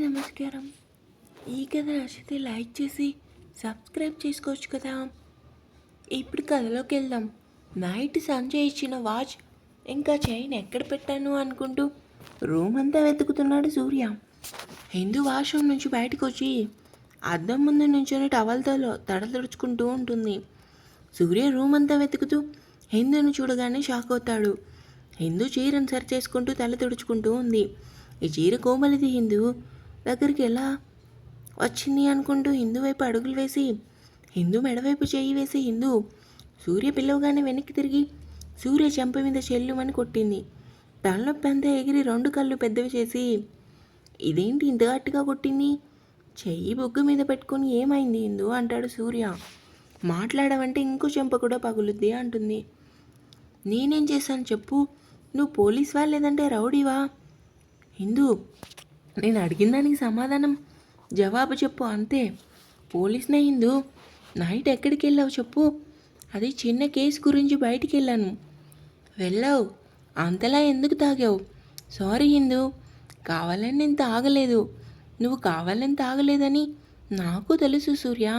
నమస్కారం. ఈ కథ నచ్చితే లైక్ చేసి సబ్స్క్రైబ్ చేసుకోవచ్చు కదా. ఇప్పుడు కథలోకి వెళ్దాం. నైట్ సంజయ్ ఇచ్చిన వాచ్ ఇంకా చైన్ ఎక్కడ పెట్టాను అనుకుంటూ రూమ్ అంతా వెతుకుతున్నాడు సూర్య. హిందూ వాష్రూమ్ నుంచి బయటకు వచ్చి అద్దం ముందు నుంచొని టవల్తో తడ తుడుచుకుంటూ ఉంటుంది. సూర్య రూమ్ అంతా వెతుకుతూ హిందూను చూడగానే షాక్ అవుతాడు. హిందూ చీరను సరి చేసుకుంటూ తల తుడుచుకుంటూ ఉంది. ఈ చీర కోమలిది, హిందూ దగ్గరికి ఎలా వచ్చింది అనుకుంటూ హిందూ వైపు అడుగులు వేసి హిందూ మెడవైపు చేయి వేసి హిందూ సూర్య పిలవగానే వెనక్కి తిరిగి సూర్య చెంప మీద చెల్లుమని కొట్టింది. తలనొప్పి అంతా ఎగిరి 2 కళ్ళు పెద్దవి చేసి ఇదేంటి ఇంత గట్టిగా కొట్టింది, చెయ్యి బొగ్గు మీద పెట్టుకొని ఏమైంది హిందూ అంటాడు సూర్య. మాట్లాడవంటే ఇంకో చెంప కూడా పగులుద్ది అంటుంది. నేనేం చేశాను చెప్పు, నువ్వు పోలీస్వా లేదంటే రౌడీవా? హిందూ, నేను అడిగిన దానికి సమాధానం జవాబు చెప్పు అంతే. పోలీస్నే హిందూ. నైట్ ఎక్కడికి వెళ్ళావు చెప్పు. అది చిన్న కేసు గురించి బయటికి వెళ్ళాను. వెళ్ళావు, అంతలా ఎందుకు తాగావు? సారీ హిందూ, కావాలని నేను తాగలేదు. నువ్వు కావాలని తాగలేదని నాకు తెలుసు సూర్య.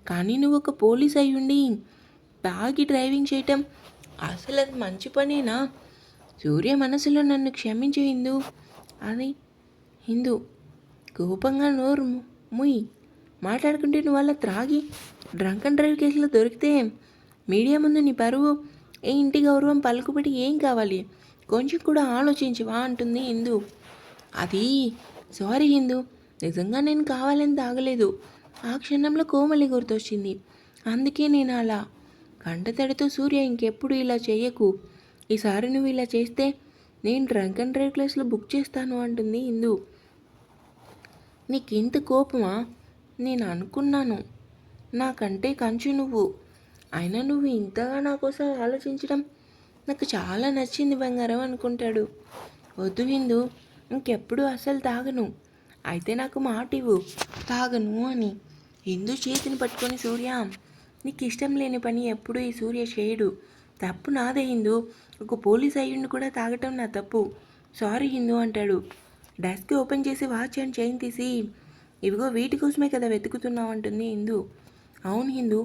కానీ నువ్వు ఒక పోలీస్ అయ్యుండి తాగి డ్రైవింగ్ చేయటం అసలు అది మంచి పనేనా? సూర్య మనసులో నన్ను క్షమించు హిందూ అని. హిందూ కోపంగా నోరు ముయ్, మాట్లాడుకుంటే నువ్వు అలా త్రాగి డ్రంక్ అండ్ డ్రైవ్ కేసులో దొరికితే మీడియా ముందు నీ పరువు, ఏ ఇంటి గౌరవం పలుకుబడి ఏం కావాలి? కొంచెం కూడా ఆలోచించవా అంటుంది హిందూ. అది సారీ హిందూ, నిజంగా నేను కావాలని తాగలేదు. ఆ క్షణంలో కోమలి గుర్తొచ్చింది, అందుకే నేను అలా. కంటతడితో సూర్య ఇంకెప్పుడు ఇలా చెయ్యకు. ఈసారి నువ్వు ఇలా చేస్తే నేను డ్రంక్ అండ్ డ్రైవ్ క్లాస్లో బుక్ చేస్తాను అంటుంది హిందూ. నీకింత కోపమా? నేను అనుకున్నాను నాకంటే కంచు నువ్వు. అయినా నువ్వు ఇంతగా నా కోసం ఆలోచించడం నాకు చాలా నచ్చింది బంగారం అనుకుంటాడు. వద్దు హిందూ, ఇంకెప్పుడు అసలు తాగను. అయితే నాకు మాట ఇవ్వు తాగను అని. హిందూ చేతిని పట్టుకొని సూర్య, నీకు ఇష్టం లేని పని ఎప్పుడూ ఈ సూర్య చేయడు. తప్పు నాదే హిందూ, ఒక పోలీస్ అయ్యుండి కూడా తాగటం నా తప్పు. సారీ హిందూ అంటాడు. డెస్క్ ఓపెన్ చేసి వాచ్ అండ్ చైన్ తీసి ఇవిగో వీటి కోసమే కదా వెతుకుతున్నావు అంటుంది హిందూ. అవును హిందూ,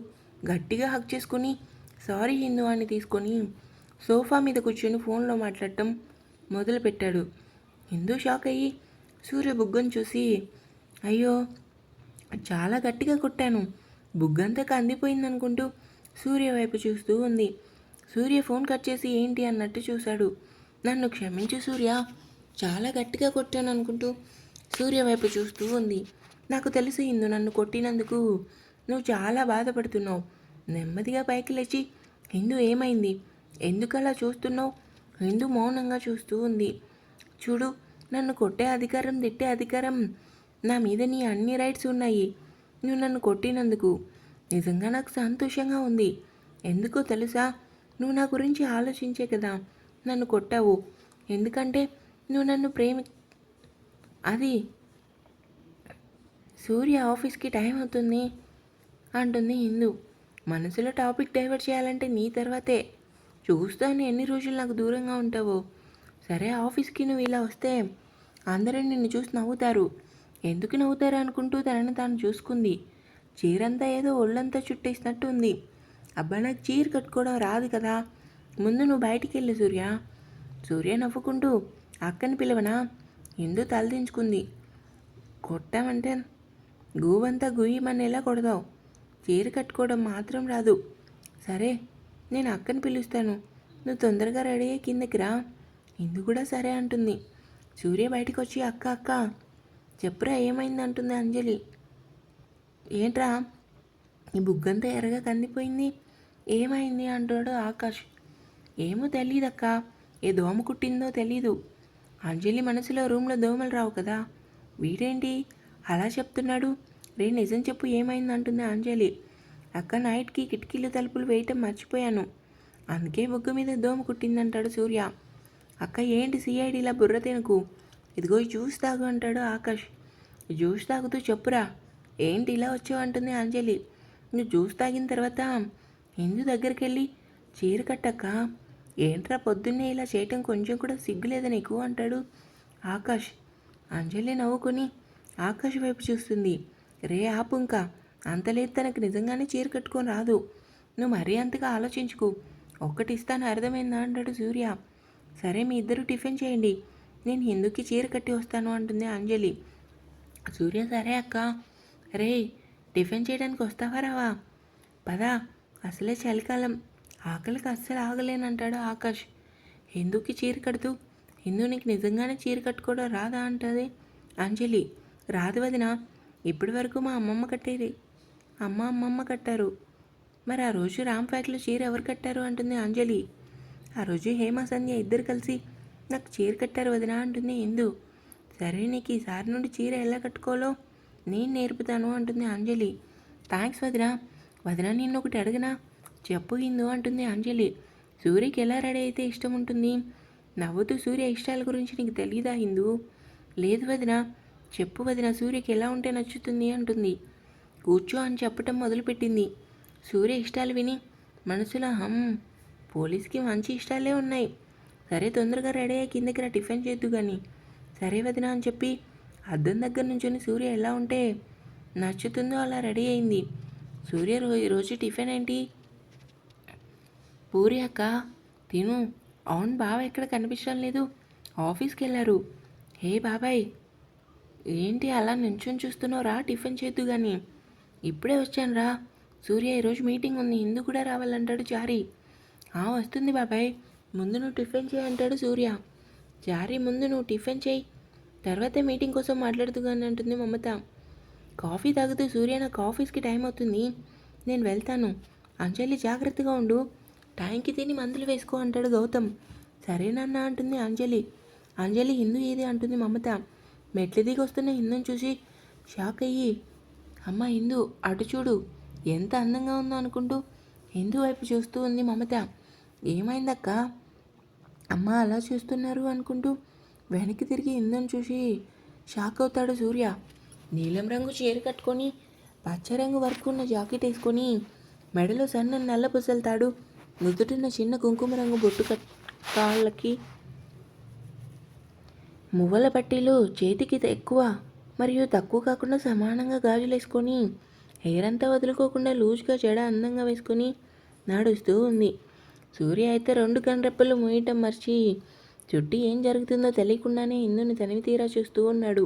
గట్టిగా హక్ చేసుకుని సారీ హిందూ అని తీసుకొని సోఫా మీద కూర్చొని ఫోన్లో మాట్లాడటం మొదలుపెట్టాడు. హిందూ షాక్ అయ్యి సూర్య బుగ్గను చూసి అయ్యో చాలా గట్టిగా కొట్టాను, బుగ్గంతా కందిపోయిందనుకుంటూ సూర్య వైపు చూస్తూ ఉంది. సూర్య ఫోన్ కట్ చేసి ఏంటి అన్నట్టు చూశాడు. నన్ను క్షమించు సూర్య, చాలా గట్టిగా కొట్టాను అనుకుంటూ సూర్య వైపు చూస్తూ ఉంది. నాకు తెలుసు హిందూ, నన్ను కొట్టినందుకు నువ్వు చాలా బాధపడుతున్నావు. నెమ్మదిగా పైకి లేచి హిందూ ఏమైంది, ఎందుకు అలా చూస్తున్నావు? హిందూ మౌనంగా చూస్తూ ఉంది. చూడు, నన్ను కొట్టే అధికారం, తిట్టే అధికారం నా మీద నీ అన్ని రైట్స్ ఉన్నాయి. నువ్వు నన్ను కొట్టినందుకు నిజంగా నాకు సంతోషంగా ఉంది. ఎందుకో తెలుసా, నువ్వు నా గురించి ఆలోచించే కదా నన్ను కొట్టావు. ఎందుకంటే నువ్వు నన్ను అది సూర్య ఆఫీస్కి టైం అవుతుంది అంటుంది హిందూ. మనసులో టాపిక్ డైవర్ట్ చేయాలంటే నీ తర్వాతే. చూస్తాను ఎన్ని రోజులు నాకు దూరంగా ఉంటావో. సరే, ఆఫీస్కి నువ్వు ఇలా వస్తే అందరూ నిన్ను చూసి నవ్వుతారు. ఎందుకు నవ్వుతారు అనుకుంటూ తనని తాను చూసుకుంది. చీరంతా ఏదో ఒళ్ళంతా చుట్టేసినట్టు ఉంది. అబ్బా, నాకు చీర కట్టుకోవడం రాదు కదా, ముందు నువ్వు బయటికి వెళ్ళు సూర్య. సూర్య నవ్వుకుంటూ అక్కని పిలవనా? హిందూ తలదించుకుంది. కొట్టామంటే గూవంతా గుయ్యమనేలా కొడదావు, చీర కట్టుకోవడం మాత్రం రాదు. సరే, నేను అక్కని పిలుస్తాను, నువ్వు తొందరగా రెడీ అయ్యి కిందకి రా. హిందూ కూడా సరే అంటుంది. సూర్య బయటకు వచ్చి అక్క అక్క చెప్పురా ఏమైంది అంటుంది అంజలి. ఏంట్రా ఈ బుగ్గంతా ఎర్రగా కందిపోయింది, ఏమైంది అంటాడు ఆకాష్. ఏమో తెలీదక్క, ఏ దోమ కుట్టిందో తెలీదు. అంజలి మనసులో రూమ్లో దోమలు రావు కదా, వీడేంటి అలా చెప్తున్నాడు, రే నిజం చెప్పు ఏమైంది అంటుంది అంజలి. అక్క నైట్కి కిటికీలు తలుపులు వేయటం మర్చిపోయాను, అందుకే బుగ్గ మీద దోమ కుట్టిందంటాడు సూర్య. అక్క ఏంటి సిఐడిలా బుర్ర తినకు, ఇదిగో జ్యూస్ తాగు అంటాడు ఆకాష్. జ్యూస్ తాగుతూ చెప్పురా ఏంటి ఇలా వచ్చావు అంటుంది అంజలి. నువ్వు జ్యూస్ తాగిన తర్వాత హిందూ దగ్గరికి వెళ్ళి చీర కట్టక్క, ఏంట్రా పొద్దున్నే ఇలా చేయటం కొంచెం కూడా సిగ్గులేదు నీకు అంటాడు ఆకాష్. అంజలి నవ్వుకొని ఆకాష్ వైపు చూస్తుంది. రే ఆపు ఇంకా, అంతలేదు తనకు నిజంగానే చీర కట్టుకొని రాదు, నువ్వు మరీ అంతగా ఆలోచించుకు, ఒక్కటి ఇస్తాను అర్థమైందా అంటాడు సూర్య. సరే మీ ఇద్దరు టిఫిన్ చేయండి, నేను హిందూకి చీర కట్టి వస్తాను అంటుంది అంజలి. సూర్య సరే అక్క. రే టిఫిన్ చేయడానికి వస్తావా రావా? పదా, అసలే చలికాలం, ఆకలికి అస్సలు ఆగలేనంటాడు ఆకాష్. హిందూకి చీర కడుతూ, హిందూ నీకు నిజంగానే చీర కట్టుకోవడం రాదా అంటుంది అంజలి. రాదు వదినా, ఇప్పటి వరకు మా అమ్మమ్మ కట్టారు. మరి ఆ రోజు రామ్ ఫ్యాక్టరీలో చీర ఎవరు కట్టారు అంటుంది అంజలి. ఆ రోజు హేమ సంధ్య ఇద్దరు కలిసి నాకు చీర కట్టారు వదినా అంటుంది హిందూ. సరే నీకు ఈసారి నుండి చీర ఎలా కట్టుకోవాలో నేను నేర్పుతాను అంటుంది అంజలి. థ్యాంక్స్ వదినా. వదినా నిన్ను ఒకటి అడిగినా చెప్పు హిందూ అంటుంది అంజలి. సూర్యకి ఎలా రెడీ అయితే ఇష్టం ఉంటుంది? నవ్వుతూ సూర్య ఇష్టాల గురించి నీకు తెలీదా హిందూ? లేదు వదినా. చెప్పు వదినా, సూర్యకి ఎలా ఉంటే నచ్చుతుంది అంటుంది. కూర్చో అని చెప్పటం మొదలుపెట్టింది. సూర్య ఇష్టాలు విని మనసులో పోలీస్కి మంచి ఇష్టాలే ఉన్నాయి. సరే తొందరగా రెడీ అయ్యి కిందకి రా టిఫిన్ చేద్దు కానీ. సరే వదినా అని చెప్పి అద్దం దగ్గర నుంచొని సూర్య ఎలా ఉంటే నచ్చుతుందో అలా రెడీ అయింది. సూర్య రోజు టిఫిన్ ఏంటి? పూరి అక్క. తిను. అవును బావ ఎక్కడ కనిపించడం లేదు, ఆఫీస్కి వెళ్ళారు. హే బాబాయ్, ఏంటి అలా నుంచొని చూస్తున్నావు, రా టిఫిన్ చేద్దు కానీ. ఇప్పుడే వచ్చాను రా. సూర్య ఈరోజు మీటింగ్ ఉంది, హిందూ కూడా రావాలంటాడు జారీ. వస్తుంది బాబాయ్, ముందు నువ్వు టిఫిన్ చేయి అంటాడు సూర్య. జారీ ముందు నువ్వు టిఫిన్ చేయి, తర్వాతే మీటింగ్ కోసం మాట్లాడుతూ కానీ అంటుంది మమత. కాఫీ తాగుతూ సూర్య నాకు ఆఫీస్కి టైం అవుతుంది, నేను వెళ్తాను. అంజలి జాగ్రత్తగా ఉండు, టైంకి తిని మందులు వేసుకో అంటాడు గౌతమ్. సరేనన్నా అంటుంది అంజలి. అంజలి హిందూ ఏది అంటుంది మమత. మెట్లు దిగి వస్తున్న హిందూని చూసి షాక్ అయ్యి, అమ్మ హిందూ అటు చూడు, ఎంత అందంగా ఉందో అనుకుంటూ హిందూ వైపు చూస్తూ ఉంది మమత. ఏమైందక్క అమ్మ అలా చూస్తున్నారు అనుకుంటూ వెనక్కి తిరిగి హిందూని చూసి షాక్ అవుతాడు సూర్య. నీలం రంగు చీర కట్టుకొని పచ్చ రంగు వర్క్ ఉన్న జాకెట్ వేసుకొని మెడలో సన్న నల్ల పుసలుతాడు, నుదుటిన చిన్న కుంకుమ రంగు బొట్టు కాళ్ళకి మువ్వల పట్టీలు, చేతికి ఎక్కువ మరియు తక్కువ కాకుండా సమానంగా గాజులు వేసుకొని హెయిర్ అంతా వదులుకోకుండా లూజ్గా జడ అందంగా వేసుకొని నడుస్తూ ఉంది. సూర్య అయితే రెండు కనురెప్పలు మూయటం మర్చి చుట్టూ ఏం జరుగుతుందో తెలియకుండానే హిందూని తనివి తీరా చూస్తూ ఉన్నాడు.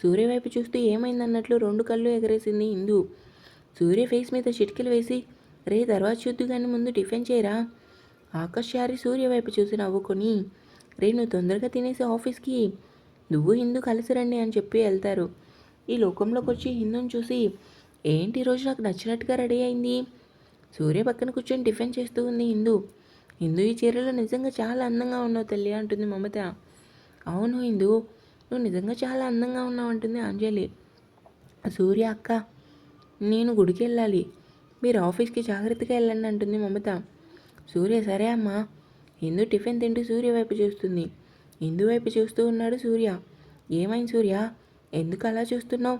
సూర్య వైపు చూస్తూ ఏమైందన్నట్లు రెండు కళ్ళు ఎగరేసింది హిందూ. సూర్య ఫేస్ మీద చిటికెలు వేసి, రే తర్వాత చూద్దు కానీ ముందు టిఫిన్ చేయరా. ఆకాష్ చారి సూర్య వైపు చూసి నవ్వుకొని, రే నువ్వు తొందరగా తినేసి ఆఫీస్కి నువ్వు హిందూ కలిసి రండి అని చెప్పి వెళ్తారు. ఈ లోకంలోకి వచ్చి హిందూని చూసి, ఏంటి ఈరోజు నాకు నచ్చినట్టుగా రెడీ అయింది. సూర్య పక్కన కూర్చొని టిఫిన్ చేస్తూ ఉంది హిందూ. హిందూ ఈ చీరలో నిజంగా చాలా అందంగా ఉన్నావు తల్లి అంటుంది మమత. అవును హిందూ, నువ్వు నిజంగా చాలా అందంగా ఉన్నావు అంటుంది అంజలి. సూర్య అక్క, నేను గుడికి వెళ్ళాలి, మీరు ఆఫీస్కి జాగ్రత్తగా వెళ్ళండి అంటుంది మమత. సూర్య సరే అమ్మా. హిందూ టిఫిన్ తింటూ సూర్య వైపు చూస్తుంది. హిందూ వైపు చూస్తూ ఉన్నాడు సూర్య. ఏమైంది సూర్య, ఎందుకు అలా చూస్తున్నావు?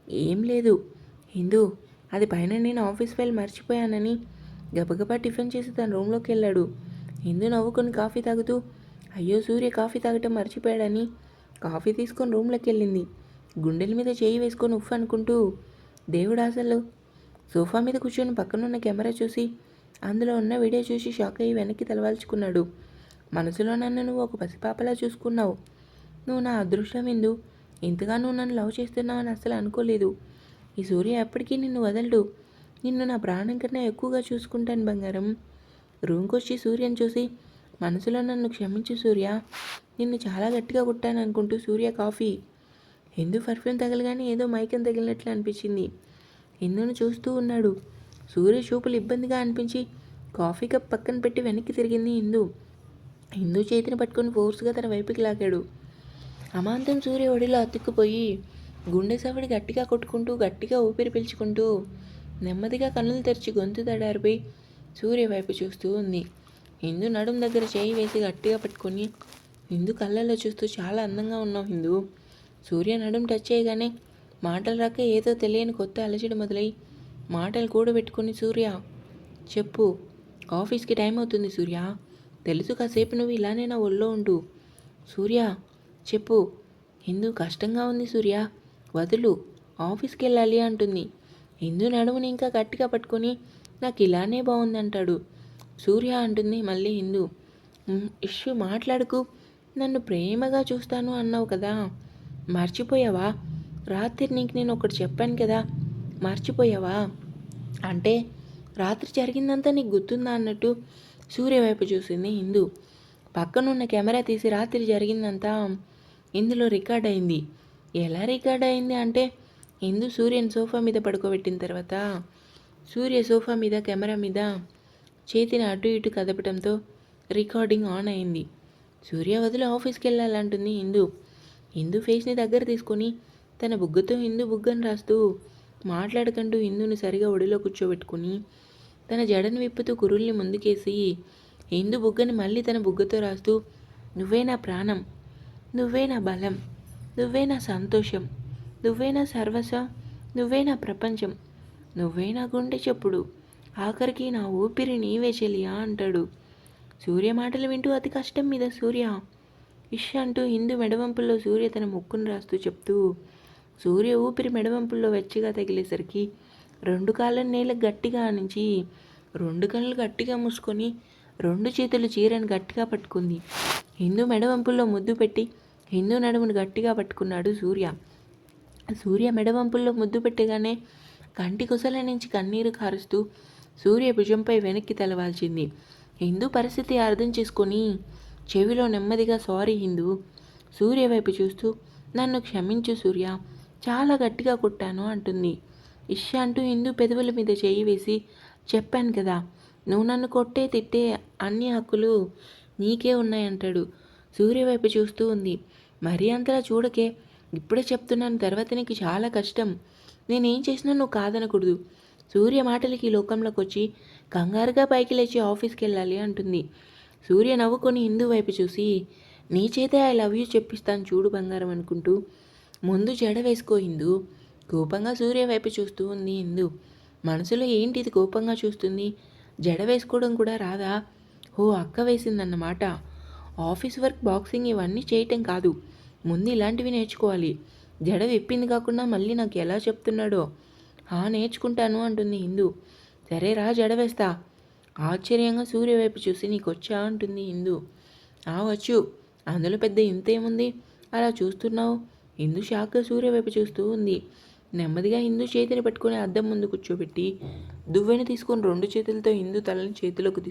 ఏం లేదు హిందూ, అది పైన నేను ఆఫీస్ ఫైల్ మర్చిపోయానని గబగబా టిఫిన్ చేసి తన రూమ్లోకి వెళ్ళాడు. హిందూ నవ్వుకొని కాఫీ తాగుతూ, అయ్యో సూర్య కాఫీ తాగటం మర్చిపోయాడని కాఫీ తీసుకొని రూమ్లోకి వెళ్ళింది. గుండెల మీద చేయి వేసుకొని ఉఫ్ అనుకుంటూ, దేవుడు అసలు సోఫా మీద కూర్చొని పక్కనున్న కెమెరా చూసి అందులో ఉన్న వీడియో చూసి షాక్ అయ్యి వెనక్కి తలవాల్చుకున్నాడు. మనసులో నన్ను నువ్వు ఒక పసిపాపలా చూసుకున్నావు. నువ్వు నా అదృష్టం ఎందు, ఇంతగా నువ్వు నన్ను లవ్ చేస్తున్నావు అని అస్సలు అనుకోలేదు. ఈ సూర్య ఎప్పటికీ నిన్ను వదలడు, నిన్ను నా ప్రాణం కన్నా ఎక్కువగా చూసుకుంటాను బంగారం. రూమ్కి వచ్చి సూర్యని చూసి, మనసులో నన్ను క్షమించు సూర్య, నిన్ను చాలా గట్టిగా కొట్టాను అనుకుంటూ సూర్య కాఫీ. హిందూ పర్ఫ్యూమ్ తగలగానే ఏదో మైకం తగిలినట్లు అనిపించింది. హిందూను చూస్తూ ఉన్నాడు. సూర్య చూపులు ఇబ్బందిగా అనిపించి కాఫీ కప్ పక్కన పెట్టి వెనక్కి తిరిగింది హిందూ. హిందూ చేతిని పట్టుకొని ఫోర్స్గా తన వైపుకి లాగాడు. అమాంతం సూర్య ఒడిలో అతుక్కుపోయి గుండె సవడి గట్టిగా కొట్టుకుంటూ గట్టిగా ఊపిరి పీల్చుకుంటూ నెమ్మదిగా కన్నులు తెరిచి గొంతు తడారిపోయి సూర్య వైపు చూస్తూ ఉంది. హిందూ నడుం దగ్గర చేయి వేసి గట్టిగా పట్టుకొని హిందూ కళ్ళల్లో చూస్తూ చాలా అందంగా ఉన్నావు హిందూ. సూర్య నడుం టచ్ చేయగానే మాటలు రాక ఏదో తెలియని కొత్త అలజడి మొదలై మాటలు కూడబెట్టుకుని, సూర్య చెప్పు, ఆఫీస్కి టైం అవుతుంది సూర్య, తెలుసు కాసేపు నువ్వు ఇలానే నా ఒళ్ళో ఉండు. సూర్య చెప్పు, హిందూ కష్టంగా ఉంది సూర్య, వదులు, ఆఫీస్కి వెళ్ళాలి అంటుంది. ఇందు నడుముని ఇంకా గట్టిగా పట్టుకొని నాకు ఇలానే బాగుందంటాడు. సూర్య అంటుంది మళ్ళీ ఇందు. ఇష్యూ మాట్లాడుకు, నన్ను ప్రేమగా చూస్తాను అన్నావు కదా, మర్చిపోయావా? రాత్రి నీకు నేను ఒకటి చెప్పాను కదా, మర్చిపోయావా? అంటే రాత్రి జరిగిందంతా నీకు గుర్తుందా అన్నట్టు సూర్య వైపు చూసింది ఇందు. పక్కనున్న కెమెరా తీసి రాత్రి జరిగిందంతా ఇందులో రికార్డ్ అయింది. ఎలా రికార్డ్ అయింది అంటే, ఇందు సూర్యని సోఫా మీద పడుకోబెట్టిన తర్వాత సూర్య సోఫా మీద కెమెరా మీద చేతిని అటు ఇటు కదపడంతో రికార్డింగ్ ఆన్ అయింది. సూర్య వదిలి ఆఫీస్కి వెళ్ళాలంటుంది ఇందు. ఇందు ఫేస్ని దగ్గర తీసుకొని తన బుగ్గతో ఇందు బుగ్గను రాస్తూ మాట్లాడకంటూ ఇందుని సరిగా ఒడిలో కూర్చోబెట్టుకుని తన జడను విప్పుతూ కురుల్ని ముందుకేసి ఇందు బుగ్గని మళ్ళీ తన బుగ్గతో రాస్తూ, నువ్వే నా ప్రాణం, నువ్వే నా బలం, నువ్వే నా సంతోషం, నువ్వే నా సర్వస్వం, నువ్వే నా ప్రపంచం, నువ్వే నా గుండె చెప్పుడు, ఆఖరికి నా ఊపిరి నీవే చెలియా అంటాడు. సూర్య మాటలు వింటూ అతి కష్టం మీద సూర్య ఇష్ అంటూ ఇందు మెడవంపుల్లో సూర్య తన ముక్కును రాస్తూ చెప్తూ, సూర్య ఊపిరి మెడవంపుల్లో వెచ్చగా తగిలేసరికి 2 కాళ్ళను నేలకు గట్టిగా ఆనించి 2 కళ్ళు గట్టిగా మూసుకొని 2 చేతులు చీరను గట్టిగా పట్టుకుంది. హిందూ మెడవంపుల్లో ముద్దు పెట్టి హిందూ నడుమును గట్టిగా పట్టుకున్నాడు సూర్య. సూర్య మెడవంపుల్లో ముద్దు పెట్టగానే కంటి కుసల నుంచి కన్నీరు కారుస్తూ సూర్య భుజంపై వెనక్కి తలవాల్చింది. హిందూ పరిస్థితి అర్థం చేసుకొని చెవిలో నెమ్మదిగా సారీ హిందూ, సూర్య వైపు చూస్తూ నన్ను క్షమించు సూర్య, చాలా గట్టిగా కొట్టాను అంటుంది. ఇష్ అంటూ హిందూ పెదవుల మీద చేయి వేసి, చెప్పాను కదా, నువ్వు నన్ను కొట్టే తిట్టే అన్ని హక్కులు నీకే ఉన్నాయంటాడు. సూర్య వైపు చూస్తూ ఉంది. మరీ అంతలా చూడకే, ఇప్పుడే చెప్తున్నాను, తర్వాత నీకు చాలా కష్టం, నేనేం చేసినా నువ్వు కాదనకూడదు. సూర్య మాటలకి లోకంలోకి వచ్చి కంగారుగా పైకి లేచి ఆఫీస్కి వెళ్ళాలి అంటుంది. సూర్య నవ్వుకొని హిందూ వైపు చూసి, నీ చేతే ఐ లవ్ యూ చెప్పిస్తాను చూడు బంగారం అనుకుంటూ ముందు జడ వేసుకో హిందూ. కోపంగా సూర్య వైపు చూస్తూ ఉంది హిందూ. మనసులో ఏంటి ఇది కోపంగా చూస్తుంది, జడ వేసుకోవడం కూడా రాదా? ఓ అక్క వేసిందన్నమాట. ఆఫీస్ వర్క్, బాక్సింగ్ ఇవన్నీ చేయటం కాదు, ముందు ఇలాంటివి నేర్చుకోవాలి. జడ విప్పింది కాకుండా మళ్ళీ నాకు ఎలా చెప్తున్నాడో. నేర్చుకుంటాను అంటుంది హిందూ. సరే రా జడ వేస్తా. ఆశ్చర్యంగా సూర్య వైపు చూసి నీకొచ్చా అంటుంది హిందూ. వచ్చు, అందులో పెద్ద ఇంతేముంది, అలా చూస్తున్నావు? హిందూ షాక్గా సూర్య వైపు చూస్తూ ఉంది. నెమ్మదిగా హిందూ చేతిని పట్టుకుని అద్దం ముందు కూర్చోబెట్టి దువ్వెని తీసుకొని 2 చేతులతో హిందూ తలని చేతిలోకి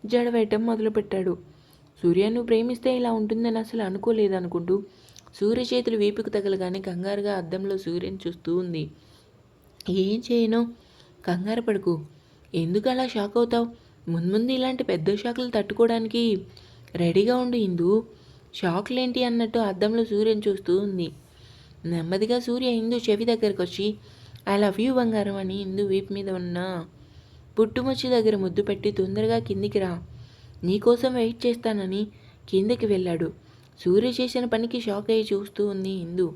జడ వేయటం మొదలుపెట్టాడు. సూర్య నువ్వు ప్రేమిస్తే ఇలా ఉంటుందని అసలు అనుకోలేదనుకుంటూ సూర్య చేతులు వీపుకు తగలగానే కంగారుగా అద్దంలో సూర్యని చూస్తూ ఉంది. ఏం చేయను, కంగారు పడుకు, ఎందుకు అలా షాక్ అవుతావు? ముందు ఇలాంటి పెద్ద షాకులు తట్టుకోవడానికి రెడీగా ఉండు హిందూ. షాక్లేంటి అన్నట్టు అద్దంలో సూర్యని చూస్తూ ఉంది. నెమ్మదిగా సూర్య హిందూ చెవి దగ్గరకు వచ్చి ఐ లవ్ యూ బంగారం అని హిందూ వీపు మీద ఉన్న పుట్టుమచ్చి దగ్గర ముద్దు పెట్టి తొందరగా కిందికి రా, నీకోసం వెయిట్ చేస్తానని కిందకి వెళ్ళాడు. సూర్య చేసిన పనికి షాక్ అయ్యి చూస్తూ ఉంది హిందూ.